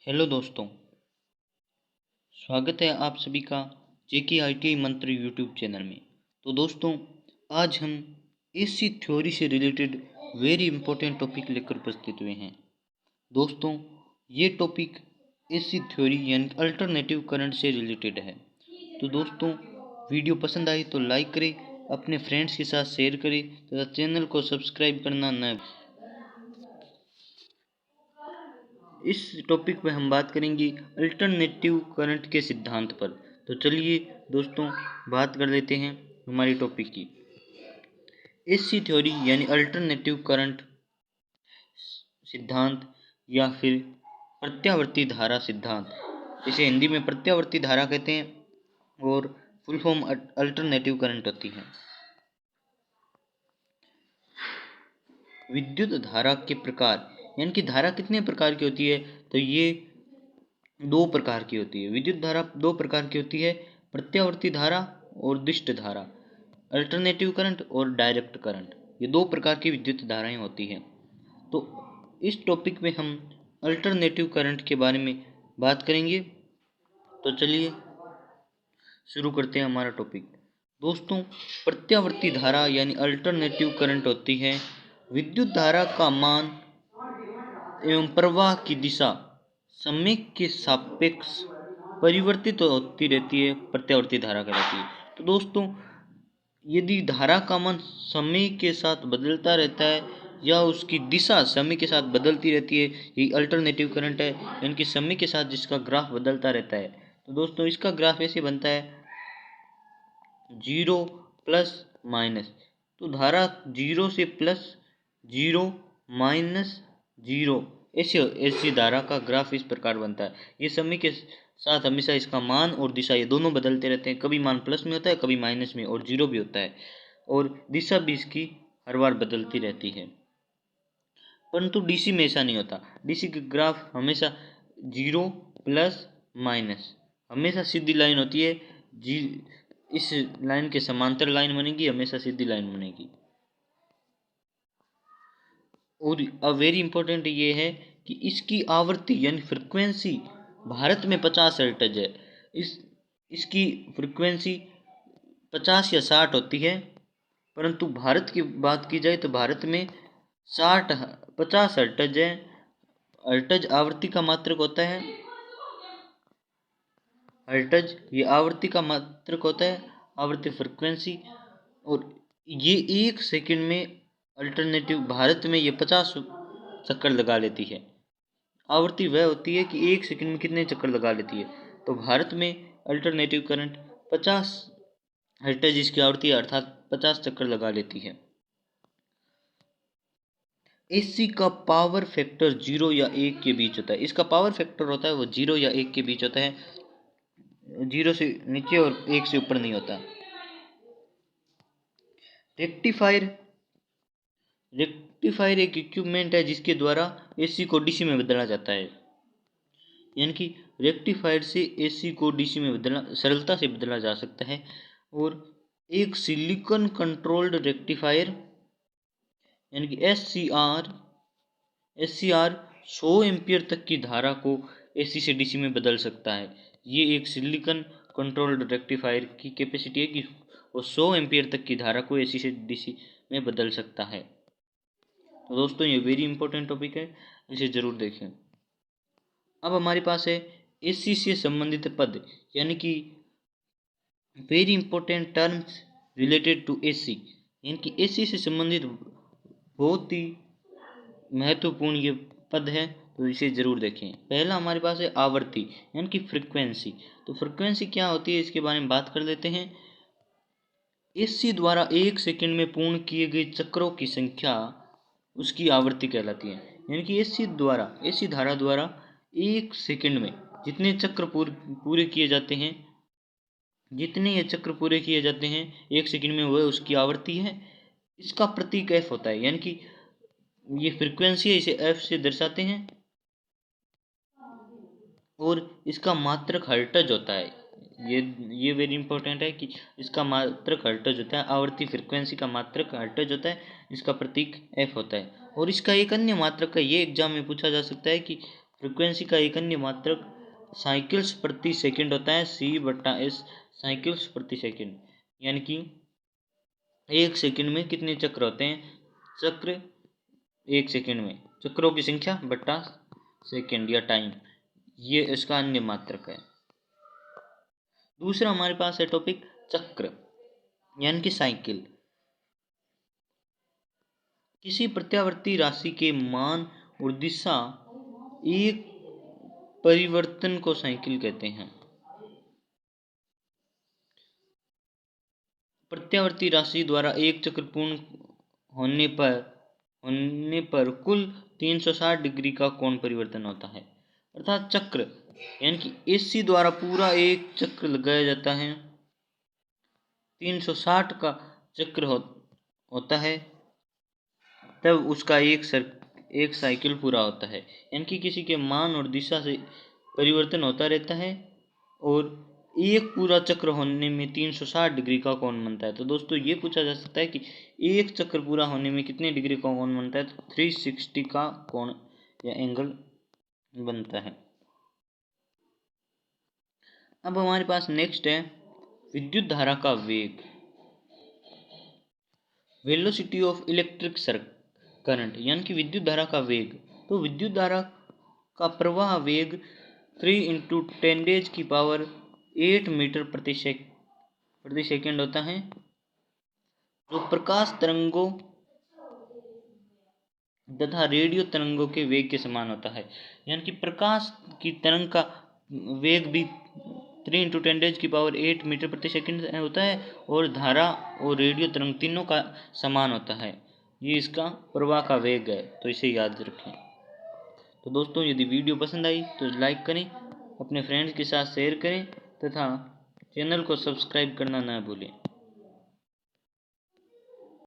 Hello दोस्तों, स्वागत है आप सभी का जेके ITI मंत्र यूट्यूब चैनल में। तो दोस्तों, आज हम एसी थ्योरी से रिलेटेड वेरी इंपॉर्टेंट टॉपिक लेकर उपस्थित हुए हैं। दोस्तों, ये टॉपिक एसी थ्योरी यानी अल्टरनेटिव करंट से रिलेटेड है। तो दोस्तों, वीडियो पसंद आई तो लाइक करें, अपने फ्रेंड्स के साथ शेयर करें तथा चैनल को सब्सक्राइब करना न। इस टॉपिक पे हम बात करेंगे अल्टरनेटिव करंट के सिद्धांत पर। तो चलिए दोस्तों, बात कर लेते हैं हमारी टॉपिक की। एसी थ्योरी यानी अल्टरनेटिव करंट सिद्धांत या फिर प्रत्यावर्ती धारा सिद्धांत, इसे हिंदी में प्रत्यावर्ती धारा कहते हैं और फुल फॉर्म अल्टरनेटिव करंट होती है। विद्युत धारा के प्रकार यानी कि धारा कितने प्रकार की होती है, तो ये दो प्रकार की होती है। विद्युत धारा दो प्रकार की होती है, प्रत्यावर्ती धारा और दिष्ट धारा। अल्टरनेटिव करंट और डायरेक्ट करंट, ये दो प्रकार की विद्युत धाराएं होती हैं। तो इस टॉपिक में हम अल्टरनेटिव करंट के बारे में बात करेंगे। तो चलिए शुरू करते हैं हमारा टॉपिक। दोस्तों, प्रत्यावर्ती धारा यानी अल्टरनेटिव करंट होती है विद्युत धारा का मान एवं प्रवाह की दिशा समय के सापेक्ष परिवर्तित होती रहती है, प्रत्यावर्ती धारा कहलाती है। तो दोस्तों, यदि धारा का मान समय के साथ बदलता रहता है या उसकी दिशा समय के साथ बदलती रहती है, ये अल्टरनेटिव करंट है। यानी कि समय के साथ जिसका ग्राफ बदलता रहता है। तो दोस्तों, इसका ग्राफ ऐसे बनता है जीरो प्लस माइनस। तो धारा जीरो से प्लस जीरो माइनस जीरो, ऐसे ऐसी धारा का ग्राफ इस प्रकार बनता है। ये समय के साथ हमेशा इसका मान और दिशा ये दोनों बदलते रहते हैं। कभी मान प्लस में होता है, कभी माइनस में, और जीरो भी होता है, और दिशा भी इसकी हर बार बदलती रहती है। परंतु डीसी में ऐसा नहीं होता। डीसी का ग्राफ हमेशा जीरो प्लस माइनस, हमेशा सीधी लाइन होती है। इस लाइन के समांतर लाइन बनेगी, हमेशा सीधी लाइन बनेगी। और अब वेरी इंपॉर्टेंट ये है कि इसकी आवृत्ति यानी फ्रिक्वेंसी भारत में 50 हर्ट्ज है। इसकी फ्रिक्वेंसी 50 या 60 होती है, परंतु भारत की बात की जाए तो भारत में 50 हर्ट्ज है। हर्ट्ज आवृत्ति का मात्रक होता है। हर्ट्ज ये आवृत्ति का मात्रक होता है, आवृत्ति फ्रिक्वेंसी। और ये एक सेकंड में अल्टरनेटिव भारत में ये 50 चक्कर लगा लेती है। आवृत्ति वह होती है कि एक सेकंड में कितने चक्कर लगा लेती है। तो भारत में अल्टरनेटिव करंट 50 हर्ट्ज इसकी आवृत्ति है, अर्थात 50 चक्कर लगा लेती है। एसी का पावर फैक्टर 0 या 1 के बीच होता है। इसका पावर फैक्टर होता है वो 0 या 1 के बीच होता है, 0 से नीचे और 1 से ऊपर नहीं होता। रेक्टिफायर एक इक्विपमेंट है जिसके द्वारा एसी को डीसी में बदला जाता है। यानी कि रेक्टिफायर से एसी को डीसी में बदलना सरलता से बदला जा सकता है। और एक सिलिकॉन कंट्रोल्ड रेक्टिफायर यानी कि एससीआर 100 एम्पियर तक की धारा को एसी से डीसी में बदल सकता है। ये एक सिलिकॉन कंट्रोल्ड रेक्टिफायर की कैपेसिटी है कि वो 100 एम्पियर तक की धारा को एसी से डीसी में बदल सकता है। तो दोस्तों, ये वेरी इंपॉर्टेंट टॉपिक है, इसे जरूर देखें। अब हमारे पास है एसी से संबंधित पद यानी कि very important terms related to AC, यानी कि एसी से संबंधित बहुत ही महत्वपूर्ण ये पद है, तो इसे जरूर देखें। पहला हमारे पास है आवर्ती यानी कि फ्रिक्वेंसी। तो फ्रिक्वेंसी क्या होती है, इसके बारे में बात कर लेते हैं। एसी द्वारा एक सेकंड में पूर्ण किए गए चक्रों की संख्या उसकी आवृत्ति कहलाती है। यानी कि एसी धारा द्वारा एक सेकंड में जितने चक्र पूरे किए जाते हैं, जितने ये चक्र पूरे किए जाते हैं एक सेकंड में, वह उसकी आवृत्ति है। इसका प्रतीक एफ होता है, यानी कि ये फ्रीक्वेंसी है, इसे एफ से दर्शाते हैं। और इसका मात्रक हर्ट्ज होता है। ये वेरी इंपॉर्टेंट है कि इसका मात्रक हर्ट्ज होता है। आवर्ती फ्रीक्वेंसी का मात्रक हर्ट्ज होता है, इसका प्रतीक एफ होता है। और इसका एक अन्य मात्रक का ये एग्जाम में पूछा जा सकता है कि फ्रीक्वेंसी का एक अन्य मात्रक साइकिल्स प्रति सेकंड होता है, C/S साइकिल्स प्रति सेकंड। यानी कि एक सेकंड में कितने चक्र होते हैं, चक्र एक सेकंड में, चक्रों की संख्या बटा सेकंड या टाइम, ये इसका अन्य मात्रक है। दूसरा हमारे पास है टॉपिक चक्र यानी कि साइकिल। किसी प्रत्यावर्ती राशि के मान और दिशा एक परिवर्तन को साइकिल कहते हैं। प्रत्यावर्ती राशि द्वारा एक चक्र पूर्ण होने पर कुल 360 डिग्री का कोण परिवर्तन होता है। अर्थात चक्र यानी कि AC द्वारा पूरा एक चक्र लगाया जाता है, 360 का चक्र होता है, तब उसका एक साइकिल पूरा होता है। यानी कि किसी के मान और दिशा से परिवर्तन होता रहता है और एक पूरा चक्र होने में 360 डिग्री का कोण बनता है। तो दोस्तों ये पूछा जा सकता है कि एक चक्र पूरा होने में कितने डिग्री का कोण बनता है, तो 360 का कोण या एंगल बनता है। अब हमारे पास नेक्स्ट है विद्युत धारा का वेग, वेलोसिटी ऑफ इलेक्ट्रिक करंट, यानी कि विद्युत धारा का वेग। तो विद्युत धारा का प्रवाह वेग 3 × 10⁸ मीटर प्रति सेकंड होता है, जो प्रकाश तरंगों तथा रेडियो तरंगों के वेग के समान होता है। यानी कि प्रकाश की तरंग का वेग भी 3 × 10⁸ मीटर प्रति सेकंड होता है और धारा और रेडियो तरंग तीनों का समान होता है। ये इसका प्रवाह का वेग है, तो इसे याद रखें। तो दोस्तों यदि वीडियो पसंद आई तो लाइक करें, अपने फ्रेंड्स के साथ शेयर करें तथा चैनल को सब्सक्राइब करना न भूलें।